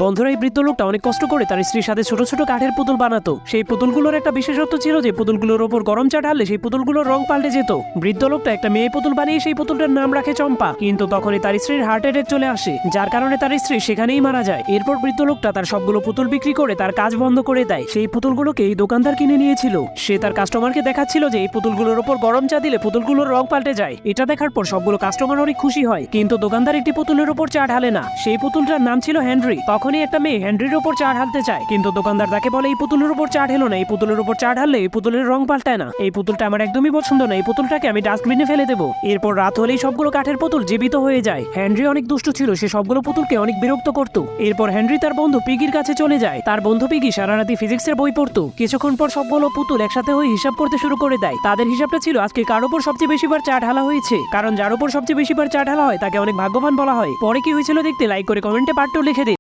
বন্ধুরা, এই বৃদ্ধ লোকটা অনেক কষ্ট করে তার স্ত্রীর সাথে ছোট ছোট কাঠের পুতুল বানাতো। সেই পুতুলগুলোর একটা বিশেষত্ব ছিল যে পুতুলগুলোর ওপর গরম চা ঢাললে সেই পুতুলগুলোর রং পাল্টে যেত। বৃদ্ধ লোকটা একটা মেয়ে পুতুল বানিয়ে সেই পুতুলটার নাম রাখে চম্পা, কিন্তু তখনই তার স্ত্রীর হার্ট অ্যাটাক চলে আসে, যার কারণে তার স্ত্রী সেখানেই মারা যায়। এরপর বৃদ্ধ লোকটা তার সবগুলো পুতুল বিক্রি করে তার কাজ বন্ধ করে দেয়। সেই পুতুলগুলোকে এই দোকানদার কিনে নিয়েছিল। সে তার কাস্টমারকে দেখাচ্ছিল যে এই পুতুলগুলোর ওপর গরম চা দিলে পুতুলগুলোর রং পাল্টে যায়। এটা দেখার পর সবগুলো কাস্টমার অনেক খুশি হয়, কিন্তু দোকানদার একটি পুতুলের ওপর চা ঢালে না। সেই পুতুলটার নাম ছিল হেনরি। তখনই একটা মেয়ে হেনরির ওপর চা ঢালতে চায়, কিন্তু দোকানদার তাকে বলে এই পুতুলের উপর চা ঢেলো না, এই পুতুলের উপর চা ঢাললে এই পুতুলের রং পাল্টায় না। এই পুতুলটা আমার একদমই পছন্দ না, এই পুতুলটাকে আমি ডাস্টবিনে ফেলে দেবো। এরপর রাত হলেই সবগুলো কাঠের পুতুল জীবিত হয়ে যায়। হেনরি অনেক দুষ্ট ছিল, সে সবগুলো পুতুলকে অনেক বিরক্ত করত। এরপর হেনরি তার বন্ধু পিগির কাছে চলে যায়। তার বন্ধু পিগি সারা রাতি ফিজিক্সের বই পড়তো। কিছুক্ষণ পর সবগুলো পুতুল একসাথে হয়ে হিসাব করতে শুরু করে দেয়। তাদের হিসাবটা ছিল আজকে কার উপর সবচেয়ে বেশিবার চা ঢালা হয়েছে, কারণ যার উপর সবচেয়ে বেশিবার চা ঢালা হয় তাকে অনেক ভাগ্যবান বলা হয়। পরে কি হয়েছিল দেখতে লাইক করে কমেন্টে পার্ট 2 লিখে দিন।